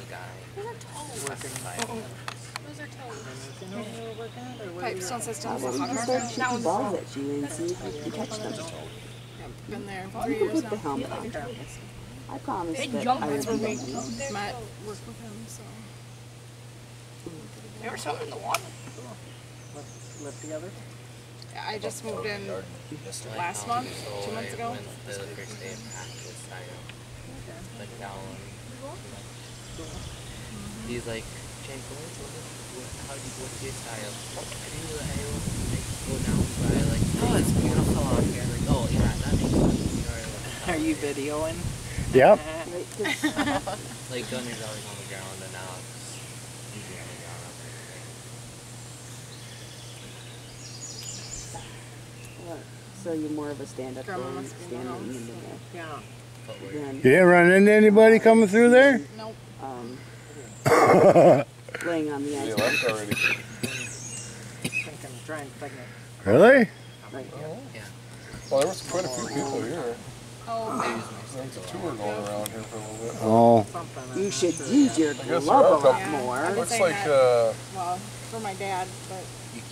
Those are toes. Pipes don't sit still. Well, we just start shooting balls at you and see if you can catch them. Been there for You 3 can years put the now. helmet on. I promise that That's I where will we be with met, worked with him, so. You ever saw it in the water? Live together? I just moved in last month, 2 months ago. The first day of practice, I went down. He's like, Jake, what's your style? I go down by like, Oh, it's beautiful out here. like, oh yeah, that makes sense. Are you videoing? Yep. Like Gunner's always on the ground and now it's usually on the ground. So you're more of a stand-up Grandma guy, must be standing around. in the Yeah. then You didn't run into anybody coming through there? Nope. laying on the They ice. left already. Thinking, trying to think of Really? Right. Well, there was quite a few people here. Oh, okay. There was a tour going around here for a little bit. Oh. something. You should use your guess there are a glove couple- up Yeah. more. Looks saying like, that. Well, for my dad, but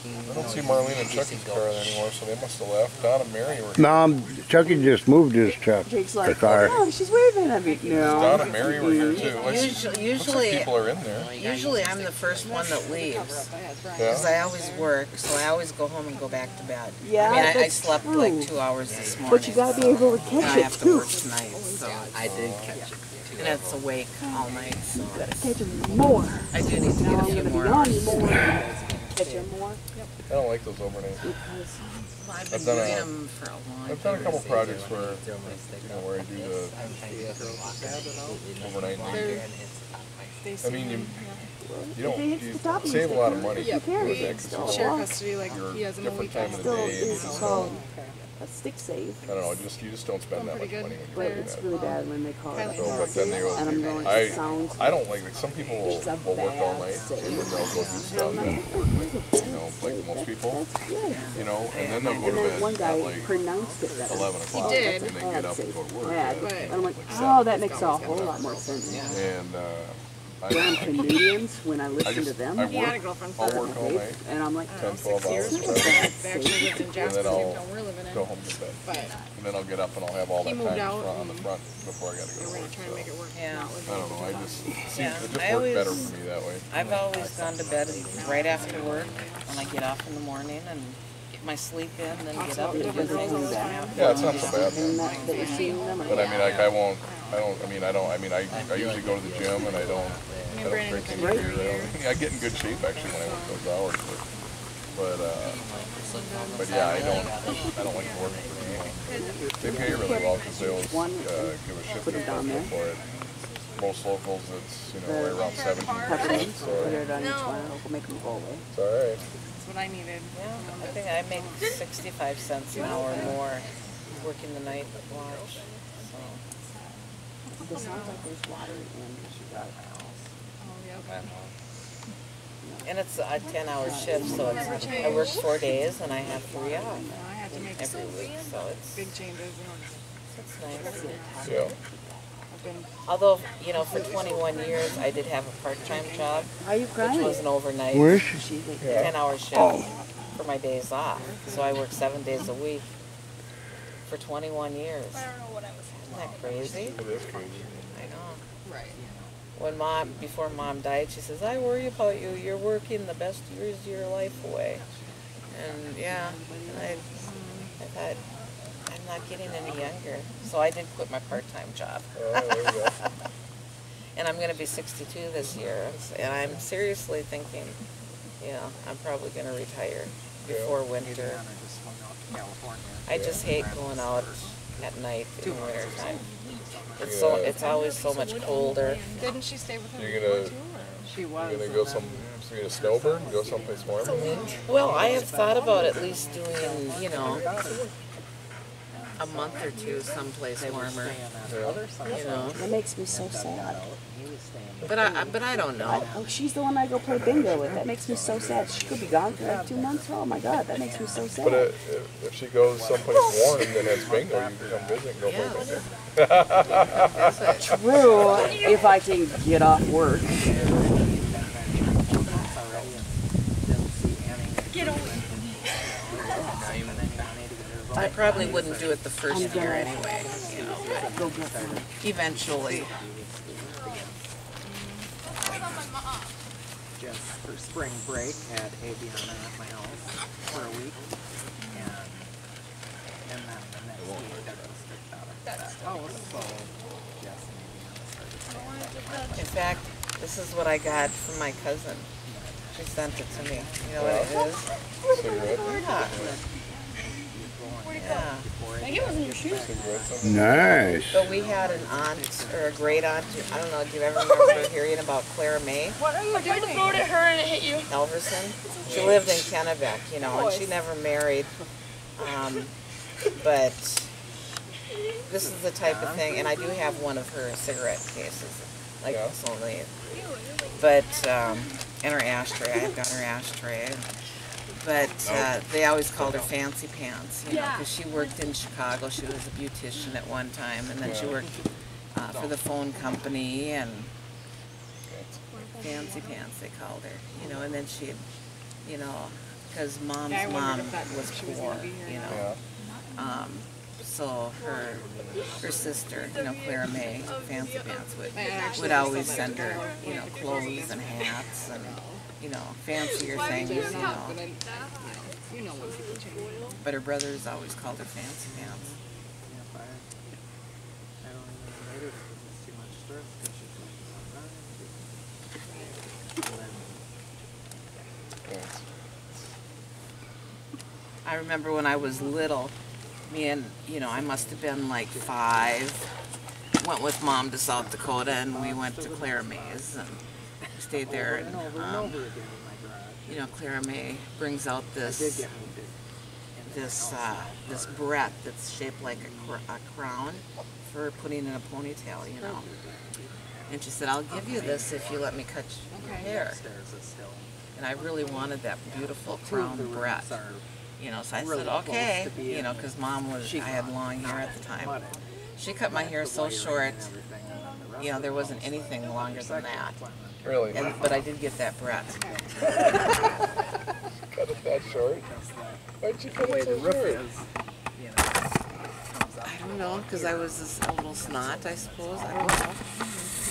I don't see Marlene and Chucky's car anymore, so they must have left. Don and Mary were here. No, Chucky just moved his truck. Jake's like, car. oh, she's waving at me. Don No. and Mary were here too. Looks like Usually, people are in there. usually I'm the first one that leaves. Yeah. Because I always work, so I always go home and go back to bed. Yeah, I mean, I that's slept true. like 2 hours this morning. But you gotta be able to and catch I it have to too. work tonight, so I did catch it. and it's awake all night. So You gotta catch them more. I do need to Now get a I'm few gonna more be on hours. you more. Catch them more. I don't like those overnight. Because I've I've been done doing a- them for a long I've done a time. couple projects where, where I do the overnight. they I mean, you if don't, it hits you the top, you save a stick lot of it. money. Yep. Who cares? We It's still share a custody, like Your he has him a different weekend. time of the Still day. is and called a stick save. I don't know, you just don't spend that much Pretty money good. when But you're it's doing really bad when they call it a that. So, but then they go, and I'm going, it sounds I don't like some people It's a will work all bad night save. and then they'll go do stuff that, you know, like most people, that's good. you know, and then they'll go And to then bed one guy at like pronounced it better. 11 o'clock did. and then get up and go to work. Bad. But- And I'm like, oh, that makes a whole lot more sense. And Damn Canadians, when I listen to just, them, I He had a work, girlfriend I'll for work all night, and I'm like, 10, 12 hours, years. whatever, They actually lived in Jasper, And then same I'll town we're living in. go home to bed. But And then I'll get up and I'll have all He that moved time out on the front before I gotta go we're to gonna work. try to make it work. Yeah. Not with I don't know, I just, Yeah, it just I worked better always- for me that way. I've always gone to bed right after work when I get off in the morning and get my sleep in, then get up and do different girls all things. the time. Yeah, it's not so bad. and that you're seeing them. But I mean, like, I usually go to the gym and I don't drink any beer. I get in good shape actually when I work those hours, but yeah, I don't like to work for people. They pay really well because they always give a shift Put it down differential there. for it. Most locals, it's, you know, right around 17 Pepper percent, it, so put it on each one, it'll make them go away. it's all right. That's what I needed. Yeah, I think I make 65 cents an hour more working the night watch. So. This sounds like there's water in Oh, yep. And it's a 10-hour shift, so it's, I work 4 days and I have 3 off I had to make every some week, so it's big changes. nice. Yeah. I've been Although, you know, for 21 years I did have a part-time job, Are you which crying? was an overnight Where's she? She's like, 10-hour shift for my days off. So I work 7 days a week for 21 years. I don't know what I was Isn't that crazy? It is crazy. I know. right. When before mom died, she says, I worry about you. You're working the best years of your life away. And yeah, I thought, I'm not getting any younger. So I did quit my part-time job. Oh, there you go. And I'm going to be 62 this year. And I'm seriously thinking, you know, I'm probably going to retire before winter. I just hate going out at night in the winter time. It's always so much colder. Didn't she stay with him You're before gonna, too? Or? She was. you're gonna go so you're gonna snowbird, go someplace warm? Well, I have thought about at least doing, you know, a month or two someplace They were warmer. staying at the other side. You know. That makes me so Got sad. out, and he was staying But I don't know. Oh, she's the one I go play bingo with. That makes me so sad. She could be gone for like 2 months. Oh my God, that makes me so But sad. if she goes someplace warm that has bingo, you can come visit and go play Yeah. bingo. That's it. True, if I can get off work. I probably wouldn't do it the first year anyway, you know, but Go get her. eventually. just for spring break had Aviana at my house for a week, and then the next week I was kicked out of that house, so Jess and Aviana started. In fact, this is what I got from my cousin. She sent it to me. You know what it is? Cigarette. Yeah. Nice. But we had an aunt, or a great aunt, I don't know, do you ever remember hearing about Clara May I tried to throw it at her and it hit you. Elverson? She lived in Kennebec, you know, and she never married. But this is the type of thing, and I do have one of her cigarette cases, like Yeah. this only. But, and her ashtray, I have got her ashtray. But they always called her Fancy Pants, you know, because she worked in Chicago. She was a beautician at one time, and then she worked for the phone company, and Fancy Pants they called her, you know. And then she, you know, because mom's mom was poor, you know. Yeah. So her sister, you know, Clara May, Fancy Pants, would always send her, you know, clothes and hats and, you know, fancier things, you know. But her brothers always called her Fancy Pants. Yep, I don't even made it because it's too much stress because she's like, and then Thanks. I remember when I was little, me and, you know, I must have been like 5, went with Mom to South Dakota, and we went to Clara May's and stayed there. And, over and over again in my garage. you know, Clara May brings out I did this get moved in. this barrette that's shaped like a crown for putting in a ponytail, you know. And she said, "I'll give you this if you let me cut your hair." Upstairs is still. And I really wanted that beautiful Two of the crown rooms barrette. are You know, so I really said, close okay, to being you know, because Mom was, I had long hair at the time. flooded. She cut my hair so Wiring short, and everything, and then the rest you know, of there the wasn't house, anything longer than that. Really? And, but I did get that barrette. Cut it that short? Why'd you cut the way it the so roof short? is, you know, comes up. I don't know, because I was just a little snot, I suppose. I don't know.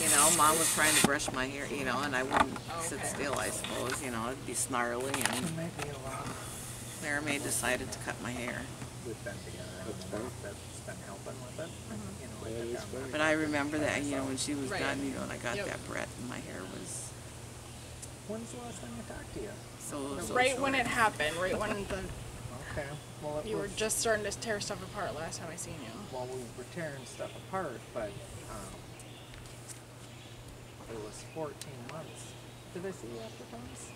You know, Mom was trying to brush my hair, you know, and I wouldn't sit still, I suppose. You know, it'd be snarly, and Might be a lot. Clara May decided to cut my hair. We've been together. That's been helping with it. You know, like I've done But I remember that, you know, when she was done, you know, and I got that barrette, and my hair was When's the last time I talked to you? so Right short. when it happened, right when Okay. Well, it you were was, just starting to tear stuff apart last time I seen you. well, we were tearing stuff apart, but it was 14 months. Did I see you after Thomas?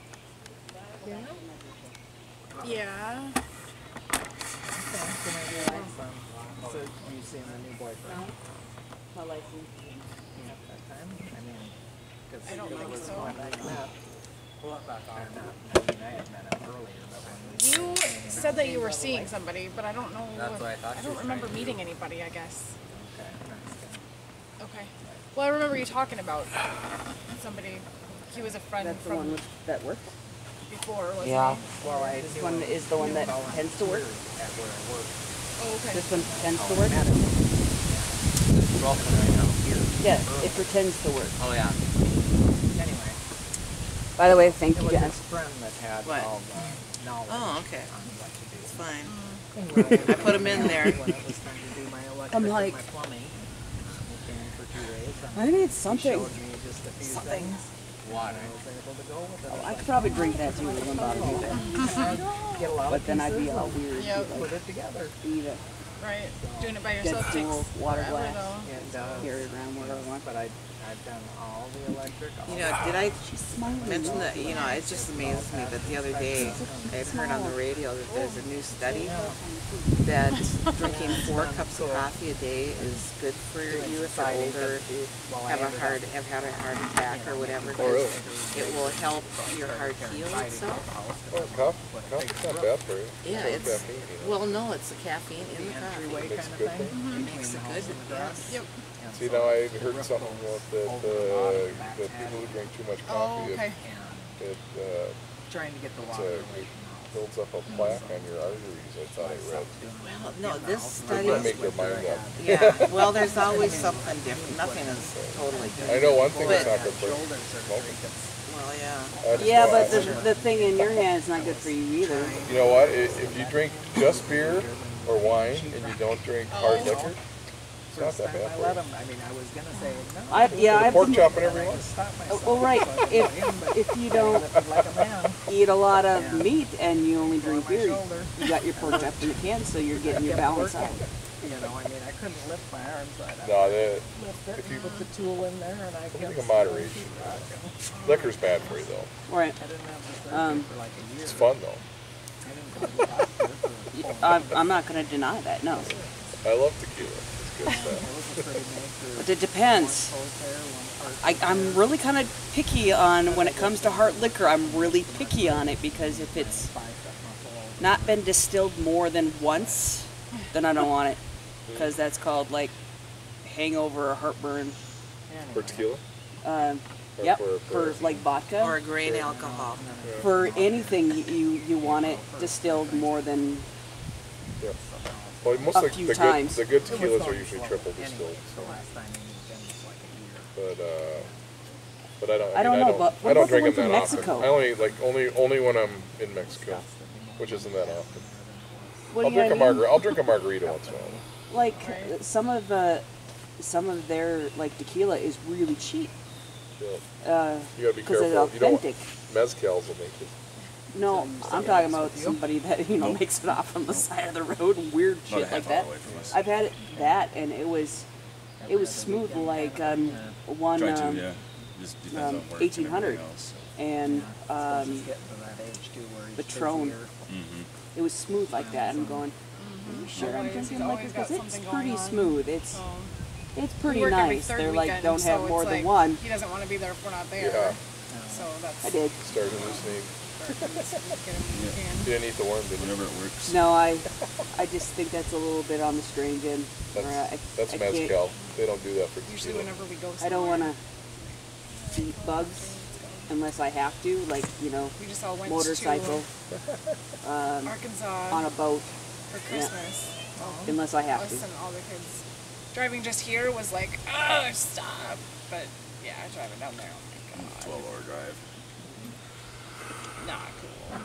Yeah. Okay, so maybe next time. So you seen the new boyfriend? My license. Yeah, that time? I mean, because I don't it think was so. when I met. Or not, I mean, I had met him earlier, but when we You said that you were seeing somebody, but I don't know. That's if- what I thought I she don't was remember trying to meeting anybody. I guess. Okay, that's good. Okay. Well, I remember you talking about somebody. He was a friend That's the from one that works. before, wasn't Yeah. he? Well, I This one is the one that tends to work. at where I work. Oh, okay. This one tends to work. It's broken right now. Yes, it pretends to work. Oh yeah. Anyway, By the way, thank it you, was Jen. his friend that had What? all the knowledge Oh, okay. on what to do. It's fine. Anyway, I put 'em in there. When it was time to do my electric I'm and like- my plumbing, we came in for 2 days. And I need he something. showed me just a few things. Water. I was able to go with it. I could probably drink that too. It wouldn't bother me. Get a lot But of then I'd be pieces all and weird. Yep. put it together. Eat it, Right. Doing it by yourself Deadpool, takes water forever, glass. though. And carry it around wherever I want. but I I've done all the electric. All You know, did I She's smiling. mention that, you know, it just amazes me, but the other day I had heard on the radio that there's a new study that drinking 4 cups of coffee a day is good for you if you're older, have had a heart attack or whatever, because it will help your heart heal itself. Well, coffee's not bad for you. Yeah, no it's, caffeine, you know. well, no, it's the caffeine in the coffee. Entryway Makes kind a good of thing. thing. Makes it good, yes. Yep. See, now I heard something about that people who drink too much Oh, coffee, okay. it Trying to get the it water away builds up a plaque on your arteries. I thought I read. Well, no, this They study, can make their mind up. yeah, well, there's always something different. Nothing is totally I good. know one thing that's But- not good for shoulders are smoking. Well, yeah. I just Yeah, know but I- the thing in your hand is not good for you either. You know what? If you drink just beer or wine and you don't drink hard liquor, it's not First that time bad I for let you. him, I mean, I was gonna say no. I've Pork been, chop in every one. Stop myself. well, right. So I didn't let him, but If you don't like a man. eat a lot of meat and you only drink my beer, shoulder. you got your pork chop in the can, so you're getting your Kept balance working. out. You know, I mean, I couldn't lift my arms. So I'd No, lift it, if you- put the tool in there, and I everything kept in moderation. Liquor's bad for you though. Right. I didn't have the surgery for like a year. It's fun though. I didn't go to the doctor for I'm not going to deny that, no. I love tequila. It's good stuff. it was a pretty major But it depends. cold there, one part. I'm really kind of picky on when it comes to hard liquor. I'm really picky on it because if it's Bicep muscle. not been distilled more than once, then I don't want it. Because that's called like hangover or heartburn. For tequila? Yep, for- for like vodka. Or grain alcohol. For anything, you want it distilled more than Yeah. Well, most A like few the times. good tequilas are usually triple Anyway, distilled. the last time he was in was like a year. But I don't. I don't know, but what I don't about the drink ones them in that Mexico? often. I only when I'm in Mexico, which isn't that often. what I'll do you drink a know what I mean? margarita. I'll drink a margarita once in a while. Like some of their like tequila is really cheap. Yeah. You gotta be Because it's careful. You don't. authentic. Mezcals will make you. No, I'm talking about somebody that makes it off on the side of the road and weird shit like that. I've had that and it was smooth like one Try to, yeah. Just depends on work and 1800 everything else. and He's getting to that age too where he's Patron. busier. it was smooth like that. I'm going, are you sure I'm Always- drinking he's liquor? always got Because it's something pretty going on. smooth. It's So, pretty we work every nice. third They're like weekend, don't have so more it's than like, one. He doesn't want to be there if we're not there. Yeah. So that's I did. Started hallucinating. You didn't eat the worm, did you? Whenever it works. No, I just think that's a little bit on the strange end. That's I can't- mezcal. They don't do that for Usually tequila. whenever we go I don't somewhere, want to eat bugs unless I have to, like we just all went motorcycle to Arkansas on a boat, for Christmas. unless I have Us to. and all the kids. Driving just here was like, oh, stop. But yeah, driving down there, oh my god. 12-hour drive. Not cool.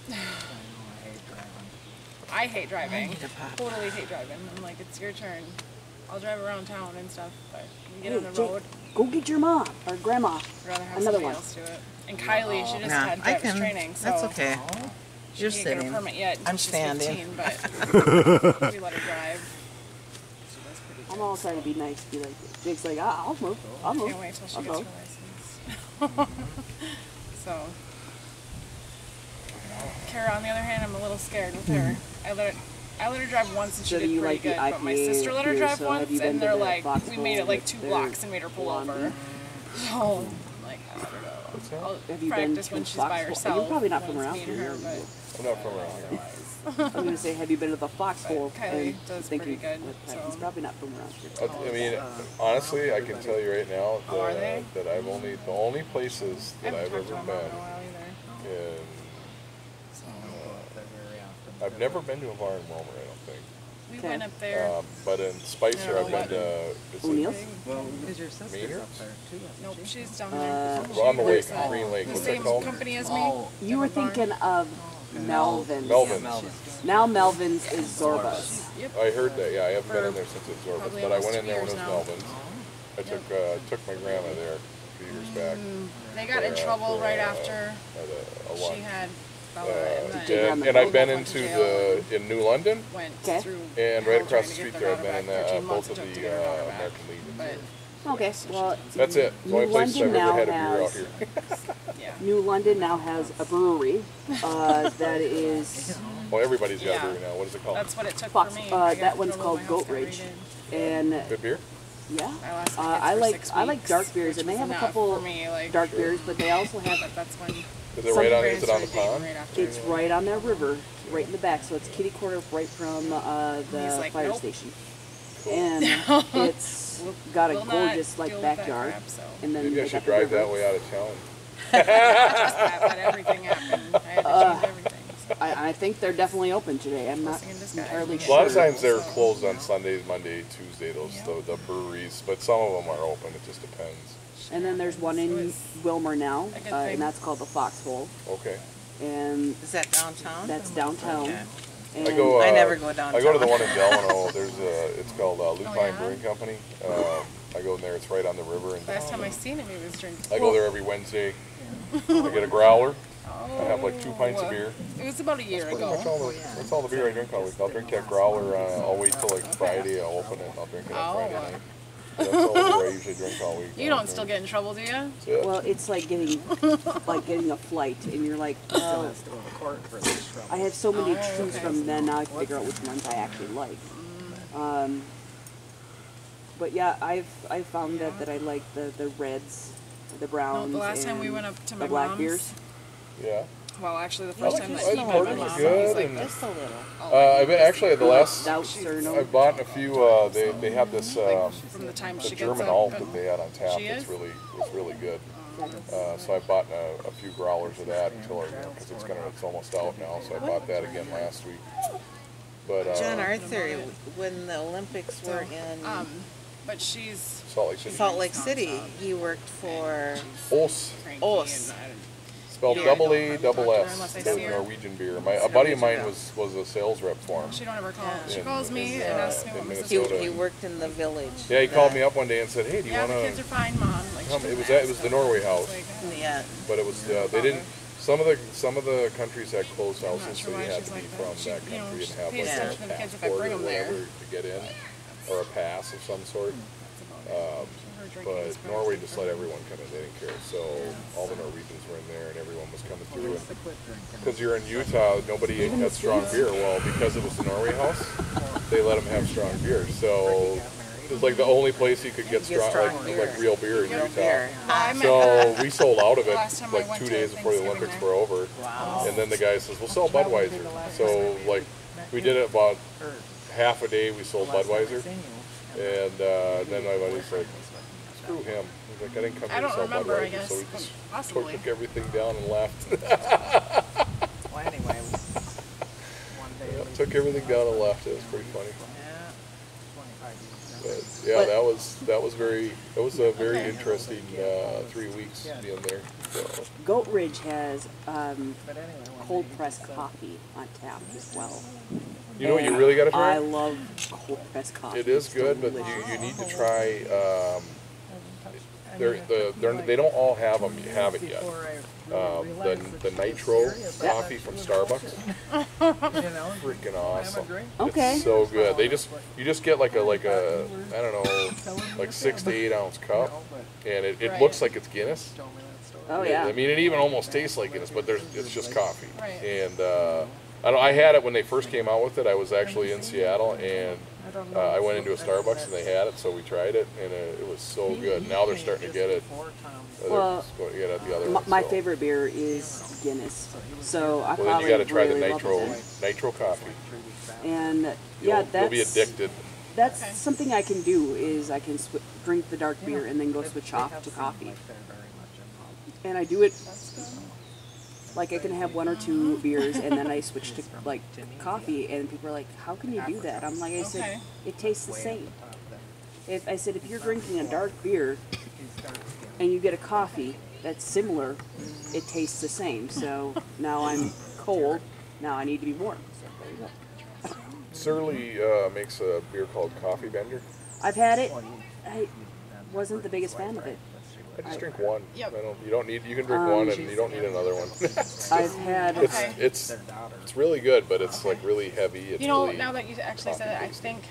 Yeah. I hate driving. I hate driving. Totally hate driving. I'm like, it's your turn. I'll drive around town and stuff, but when you get on the Jake, road, go get your mom or grandma. I'd rather have Another somebody one. else do it. And Kylie, she just Yeah, had I driver's can. training, so That's okay. she You're can't get sitting. a permit yet. Until I'm she's standing. 15, but we let her drive. I'm all trying to be nice, be like, Jake's like, I'll move. I'll move. Can't wait till she I'll gets go. her license. So, Kara, on the other hand, I'm a little scared with her. I let her drive once and she So do did you pretty like the good, but my IPA sister let her beer, drive so have once you been and to they're the like, we Foxhole made it like with 2 their blocks and made her pull blonde over. beer? So, I'm like, I let her go. I'll Have you been practice to when she's by Foxhole? herself. You're probably not when from it's around me and here. her, but I'm not from around here. I'm going to say, have you been to the Foxhole? But Kylie And does think pretty you- good, He's so. probably not from around here. I mean, honestly, I can tell you right now Oh, are they? that the only places I that haven't I've talked to ever my mom in a been while either. in, So I don't go up there very often. I've never been to a bar in Wilmer, I don't think. We Okay. went up there. But in Spicer, I've been to. is it O'Neill's? Well, because your sister's Maynard's? up there too. isn't Nope, she? she's down there. Well, on the lake, Works at Green Lake, The what's that same called? company as me. Oh, You were Different thinking of Melvin's. Melvin's. Now Melvin's is Zorba's. I heard that. Yeah, I haven't been in there since it's Orbis, probably but I almost went in 2 there when it years was now. Melvin's. I took my grandma there a few years back. They got in for, trouble for, right after at a she lunch. had And I've been into in New London, Okay. and right across the street there, I've been in both of the American Legions. Okay, well, That's it. The only places I've ever had a beer out here. New London now has a brewery that is Well, everybody's got a brewery now. What is it called? That's what it took Fox. for me. That one's called Goat Ridge, and Good beer? yeah, I lasted I for like 6 I like weeks, dark beers, which and they was have a enough couple for me, like, dark beers, but they also have. But that's when Is it right on? Is it on the pond? right after. It's right on that river, right in the back. So it's kitty corner right from the like, fire "Nope." station, and it's got a will not gorgeous like deal with that backyard. crap, so. And then Maybe I they should got the drive river. that way out of town. But everything happened. I had to change everything. So. I think they're definitely open today. I'm not Blessing in disguise. entirely A sure. lot of times they're closed on Sundays, Monday, Tuesday, the breweries, but some of them are open. It just depends. And then there's one in Wilmer now, a good thing. and that's called the Foxhole, Okay. and Is that downtown? that's downtown. Okay. And I go. I never go I downtown. go to the one in Delano. There's it's called Lupine yeah? Brewing Company. I go in there. It's right on the river, and Last time I seen him, he was drinking. I go there every Wednesday. I get a growler. I have like 2 pints of beer. It was about a year Pretty ago. much that's all the beer I drink all week. I'll drink that growler. I'll wait till like Friday. I'll open it. And I'll drink it on Friday night. That's all the beer I usually drink all week. You don't still get in trouble, do you? That's it. well, it's like getting a flight, and you're like, oh, I have so many to choose from. Then now I can figure out which ones I actually like. But yeah, I've found that I like the reds, the No, browns, the last time we and went up to the my black mom's. beers. Yeah. Well, actually, the first like time these that he Porters went, my are mom good, was like, and- Just a little. I've been actually the last. Douse or no? I've bought a few. They have this from the time the she gets German up. alt and- that they had on tap. She It's is? really good. So I bought a few growlers of that until because it's almost out now. So I bought that again last week. But John Arthur, when the Olympics were in But she's Salt Lake City. Salt Lake City, he worked for Os, cranky. Os. And spelled Yeah. double A, double Unless I S. The see her. Norwegian beer. A buddy of mine was a sales rep for him. she don't ever call. Yeah. She calls me and asks me what in my he, sister. Minnesota. he worked in the village. Yeah, he called me up one day and said, "Hey, do you Yeah, want the kids are to fine, mom. Like, come?" she It doesn't was ask the them. Norway house, Like, Yeah. but it was they didn't. Some of the countries had closed I'm not houses, sure so why you had she's to be like from that. She, that you know, country she and have pays like attention to a the kids if I passport bring or them there. whatever to get in, or a pass of some sort. Her drinking is But Norway just let everyone come in. They didn't care. So all the Norwegians were in there, and everyone was coming through. Because you're in Utah, nobody had strong beer. Well, because it was the Norway house, they let them have strong beer. So it was like the only place you could get Get strong beer. like real beer in Utah. Beer. I met So we sold out of it Last time I like went 2 to days before the Thanksgiving Olympics there. were over. Wow. And then the guy says, "We'll sell Budweiser." So like we did it about half a day. We sold Budweiser, and then my buddy's like, "Screw him." He's like, "I didn't come I here to don't sell remember, I Budweiser," guess. so we just Possibly. took everything down and left. Well, anyway, one day. Took everything down and left. It was pretty funny. Yeah. 25 years. But yeah, that was a very interesting 3 weeks being there. So. Goat Ridge has But anyway, one cold day pressed coffee on tap as well. You know what you really got to I try? love cold pressed coffee. It is It's good, but delicious. you need to try. They don't all have them. You have it yet. before I really realized The that she was Nitro serious. coffee from Starbucks, You know, freaking awesome. Okay. It's so good. You just get like a I don't know, like 6 to 8 ounce cup, and it looks like it's Guinness. told me that story. Oh yeah. I mean, it even almost tastes like Guinness, but it's just coffee. Right. And I had it when they first came out with it. I was actually in Seattle, and I went into a Starbucks and they had it, so we tried it, and it was so good. Now they're starting to get it. Well, They're going to get it at the other My, one. my so. favorite beer is Guinness, so I Well, then probably you got to try the really love Nitro coffee. it. And yeah, You'll be that's addicted. that's something I can do. Is I can drink the dark beer and then go switch off to coffee. And I do it like I can have 1 or 2 beers and then I switch to like coffee, and people are like, "How can you do that?" I'm like, I said, Okay. it tastes the same. If you're drinking a dark beer and you get a coffee that's similar, it tastes the same. So now I'm cold. Now I need to be warm. So there you go. Surly makes a beer called Coffee Bender. I've had it. I wasn't the biggest fan of it. I just drink one. Yep. You don't need. You can drink one, and you don't need another one. I've had. Okay. It's really good, but it's like really heavy. It's You know, really now that you actually said it, I think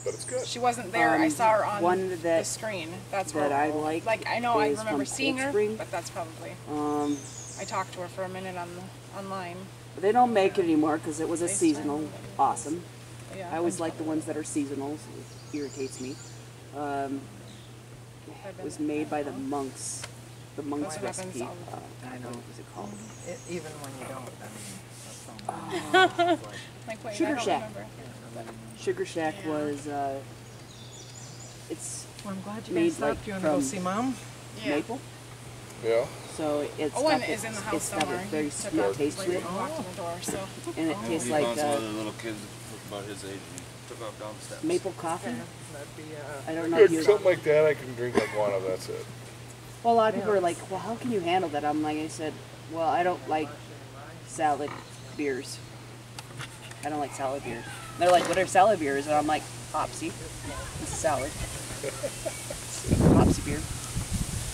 but it's good. she wasn't there. I saw her on one the that- screen. That's that where, I like. Like I know I is remember from seeing Cold her, Spring. but that's probably. I talked to her for a minute online. They don't make it anymore because it was a They seasonal. started it. Awesome. Yeah. I always like the ones that are seasonal. It irritates me. It was made by the monks. The monks That's what happens recipe. all the I know. What was it called? Even when you don't, I mean, that's so much. Like wait, Sugar I don't Shack. remember. Sugar Shack Yeah. was. It's Well, I'm glad you made guys stopped. like You want to go from see Mom? Yeah. maple. Yeah. So it's Owen got is in the house it's got somewhere. a very He took sweet off taste like to when it, he walked in the door, so. and it tastes He like found some other little kids about his age and he took off down the steps. maple coffee. That'd be, I don't know if Good. you. Something like that, I can drink like one of. That's it. Well, a lot of people are like, "Well, how can you handle that?" I'm like, I said, "Well, I don't like salad beers. I don't like salad beers." And they're like, "What are salad beers?" And I'm like, "Hopsy. It's a salad. Hopsy beer."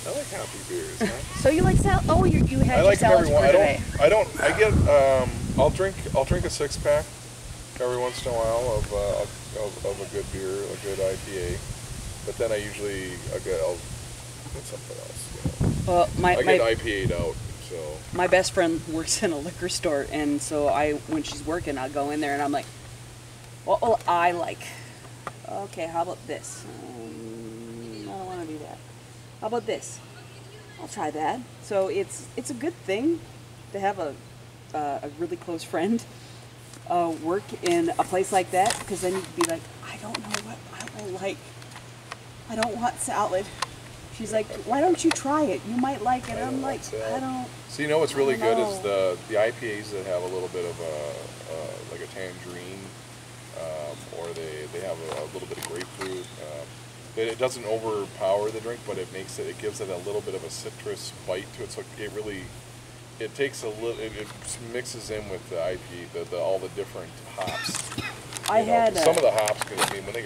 I like hoppy beers. Huh? So you like salad? Oh, you had I your like them salad every for one. today. I get. I'll drink a 6-pack every once in a while of a good beer, a good IPA. But then I'll get something else. You know. Well, I get IPA'd out. So my best friend works in a liquor store, and so when she's working, I'll go in there and I'm like, well, I like. Okay, how about this? I don't want to do that. How about this? I'll try that. So it's a good thing to have a really close friend work in a place like that, because then you can be like, I don't know what I will like. I don't want salad. She's like, why don't you try it? You might like it. I'm like, I don't. So you know what's really I don't good is know. the IPAs that have a little bit of like a tangerine, or they have a little bit of grapefruit. It doesn't overpower the drink, but it gives it a little bit of a citrus bite to it. So it takes a little, it mixes in with the IPA, all the different hops. I had some of the hops, because I mean when they get